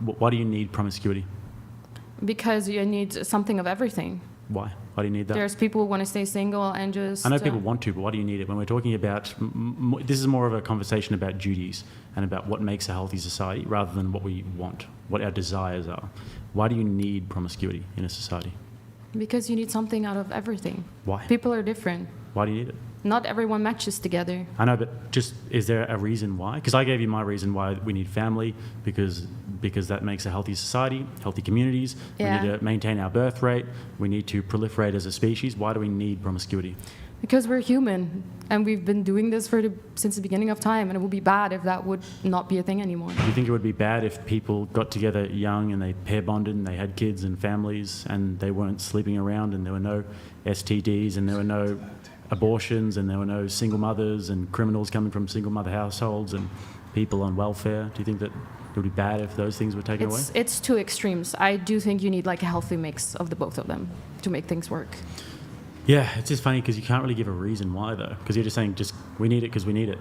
Why do you need promiscuity? Because you need something of everything. Why? Why do you need that? There's people who want to stay single and just... I know people want to, but why do you need it? When we're talking about... this is more of a conversation about duties and about what makes a healthy society rather than what we want, what our desires are. Why do you need promiscuity in a society? Because you need something out of everything. Why? People are different. Why do you need it? Not everyone matches together. I know, but just is there a reason why? Because I gave you my reason why we need family, because that makes a healthy society, healthy communities. Yeah. We need to maintain our birth rate. We need to proliferate as a species. Why do we need promiscuity? Because we're human, and we've been doing this since the beginning of time, and it would be bad if that would not be a thing anymore. Do you think it would be bad if people got together young and they pair bonded and they had kids and families and they weren't sleeping around and there were no STDs and there were no abortions and there were no single mothers and criminals coming from single mother households and people on welfare? Do you think that it would be bad if those things were taken away? It's two extremes. I do think you need like a healthy mix of the both of them to make things work. Yeah, it's just funny because you can't really give a reason why though, because you're just saying we need it because we need it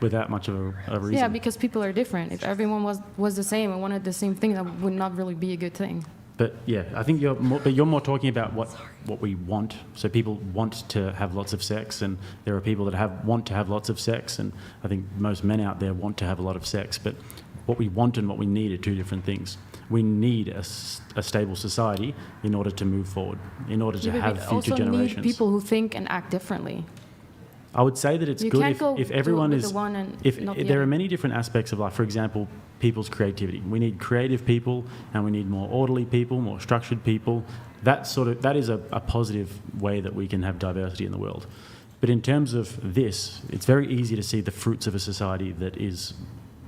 without much of a reason. Yeah, because people are different. If everyone was the same and wanted the same thing, that would not really be a good thing. But yeah, I think you're more talking about what we want. So people want to have lots of sex, and there are people that want to have lots of sex, and I think most men out there want to have a lot of sex. But what we want and what we need are two different things. We need a stable society in order to move forward, in order to have future generations. We also need people who think and act differently. I would say that it's you good if everyone is... If there are many different aspects of life. For example, people's creativity. We need creative people, and we need more orderly people, more structured people. That is a positive way that we can have diversity in the world. But in terms of this, it's very easy to see the fruits of a society that is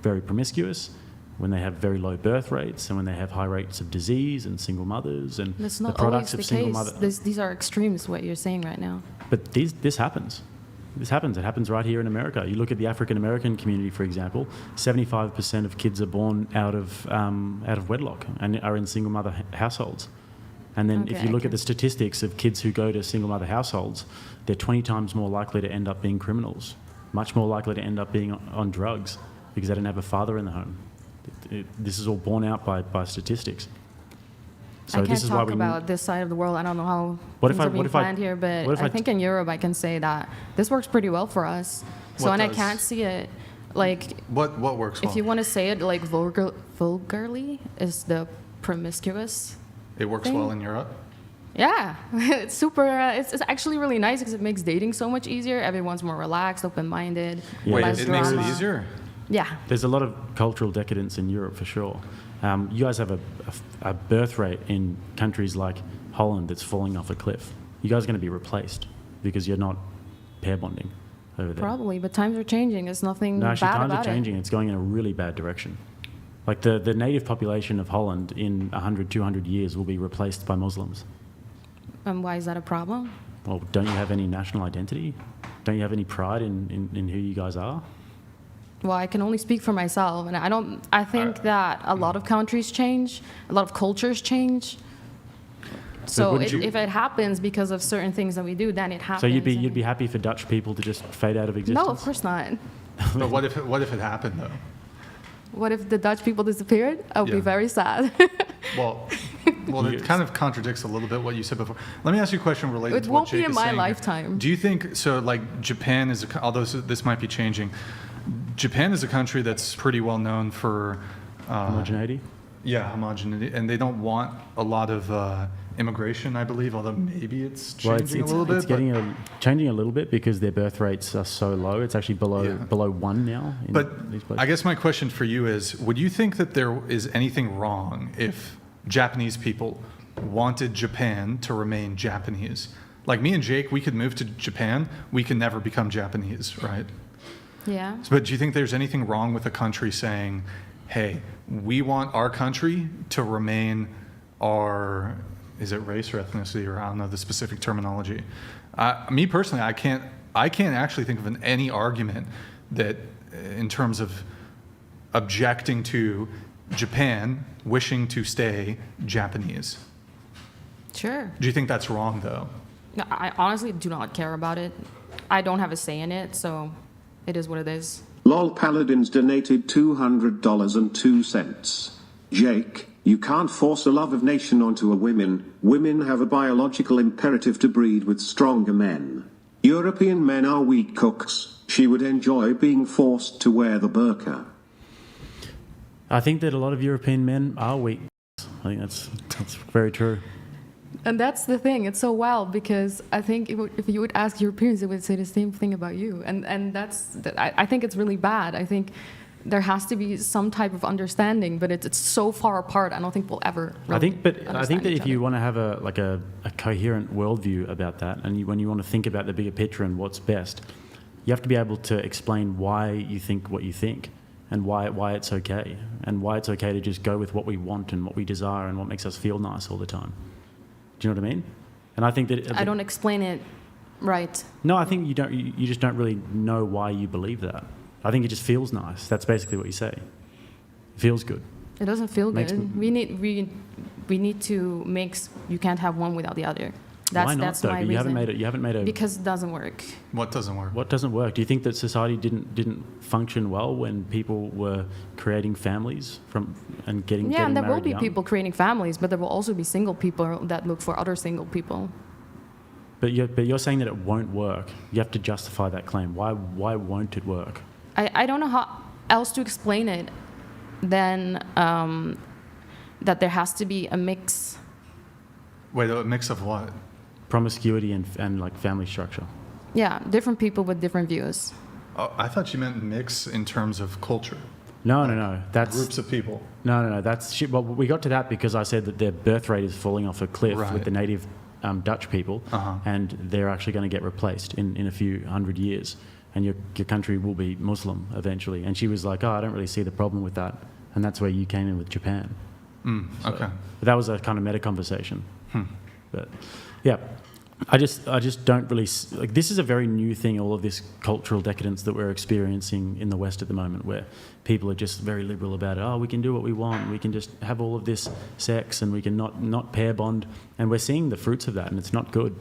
very promiscuous, when they have very low birth rates and when they have high rates of disease and single mothers and that's not the products always of the single case. mothers. These are extremes, what you're saying right now. But this happens. This happens. It happens right here in America. You look at the African American community, for example. 75% of kids are born out of wedlock and are in single mother households. And then if you look at the statistics of kids who go to single mother households, they're 20 times more likely to end up being criminals, much more likely to end up being on drugs because they don't have a father in the home. This is all borne out by statistics. So I can't talk about this side of the world. I don't know how things are being planned here, but I think in Europe I can say that this works pretty well for us. I can't see it like... What works well? If you want to say it like vulgarly, is the promiscuous It works thing. well in Europe? Yeah, it's super. It's actually really nice because it makes dating so much easier. Everyone's more relaxed, open-minded. Yeah. Wait, less it drama. makes it easier? Yeah. There's a lot of cultural decadence in Europe for sure. You guys have a birth rate in countries like Holland that's falling off a cliff. You guys are going to be replaced because you're not pair bonding over there. Probably, but times are changing. There's nothing No, actually, bad times about are changing. It's going in a really bad direction. Like the native population of Holland in 100, 200 years will be replaced by Muslims. And why is that a problem? Well, don't you have any national identity? Don't you have any pride in who you guys are? Well, I can only speak for myself, and I think that a lot of countries change, a lot of cultures change. So if it happens because of certain things that we do, then it happens. So you'd be happy for Dutch people to just fade out of existence? No, of course not. But what if it happened though? What if the Dutch people disappeared? I would be very sad. Well, it kind of contradicts a little bit what you said before. Let me ask you a question related to what Jake is saying. It won't be in my lifetime. Do you think so? Like Japan is, although this might be changing. Japan is a country that's pretty well known for homogeneity. Yeah, homogeneity, and they don't want a lot of immigration, I believe. Although maybe it's changing a little bit. It's changing a little bit because their birth rates are so low. It's actually below 1 now. But these places. I guess my question for you is: would you think that there is anything wrong if Japanese people wanted Japan to remain Japanese? Like me and Jake, we could move to Japan. We can never become Japanese, right? Yeah. But do you think there's anything wrong with a country saying, hey, we want our country to remain our, is it race or ethnicity, or I don't know the specific terminology. Me personally, I can't actually think of any argument that in terms of objecting to Japan wishing to stay Japanese. Sure. Do you think that's wrong though? No, I honestly do not care about it. I don't have a say in it, so it is what it is. LOL Paladins donated $200.02. Jake, you can't force a love of nation onto a women. Women have a biological imperative to breed with stronger men. European men are weak cooks. She would enjoy being forced to wear the burqa. I think that a lot of European men are weak. I think that's very true. And that's the thing. It's so wild because I think if you would ask Europeans, they would say the same thing about you. And I think it's really bad. I think there has to be some type of understanding, but it's so far apart. I don't think we'll ever. Really I think that if you want to have a coherent worldview about that, and when you want to think about the bigger picture and what's best, you have to be able to explain why you think what you think, and why it's okay, and why it's okay to just go with what we want and what we desire and what makes us feel nice all the time. Do you know what I mean? And I think that I don't explain it right. No, I think you don't. You just don't really know why you believe that. I think it just feels nice. That's basically what you say. It feels good. It doesn't feel good. We need to mix. You can't have one without the other. Why not? That's Though? my You reason. haven't made a. Because it doesn't work. What doesn't work? What doesn't work? Do you think that society didn't function well when people were creating families and getting Yeah, and there will married be young? people creating families, but there will also be single people that look for other single people. But you're saying that it won't work. You have to justify that claim. Why won't it work? I don't know how else to explain it than that there has to be a mix. Wait, a mix of what? Promiscuity and like family structure. Yeah, different people with different views. Oh, I thought you meant mix in terms of culture. No. That's Groups of people. No. That's shit. Well, we got to that because I said that their birth rate is falling off a cliff Right. with the native Dutch people, and they're actually going to get replaced in a few hundred years, and your country will be Muslim eventually. And she was like, "Oh, I don't really see the problem with that," and that's where you came in with Japan. Okay. But that was a kind of meta conversation. But yeah, I just don't really like. This is a very new thing. All of this cultural decadence that we're experiencing in the West at the moment, where people are just very liberal about it. Oh, we can do what we want. We can just have all of this sex, and we can not pair bond. And we're seeing the fruits of that, and it's not good.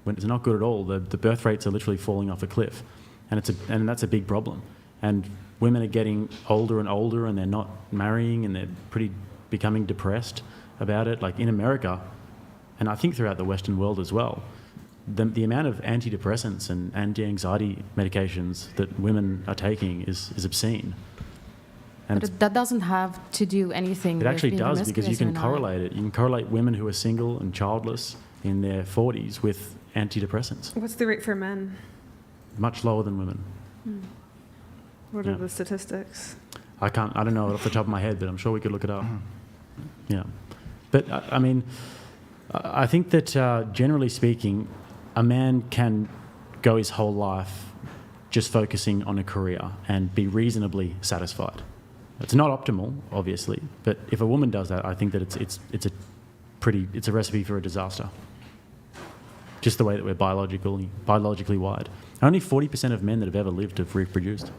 When it's not good at all. The birth rates are literally falling off a cliff, and that's a big problem. And women are getting older and older, and they're not marrying, and they're becoming depressed about it. Like in America, and I think throughout the Western world as well, the amount of antidepressants and anti-anxiety medications that women are taking is obscene. And But that doesn't have to do anything. it actually with being does, because you promiscuous can or not. correlate it. You can correlate women who are single and childless in their 40s with antidepressants. What's the rate for men? Much lower than women. What Yeah. are the statistics? I don't know it off the top of my head, but I'm sure we could look it up. Yeah. But, I mean, I think that generally speaking, a man can go his whole life just focusing on a career and be reasonably satisfied. It's not optimal, obviously, but if a woman does that, I think that it's a recipe for a disaster. Just the way that we're biologically wired. Only 40% of men that have ever lived have reproduced.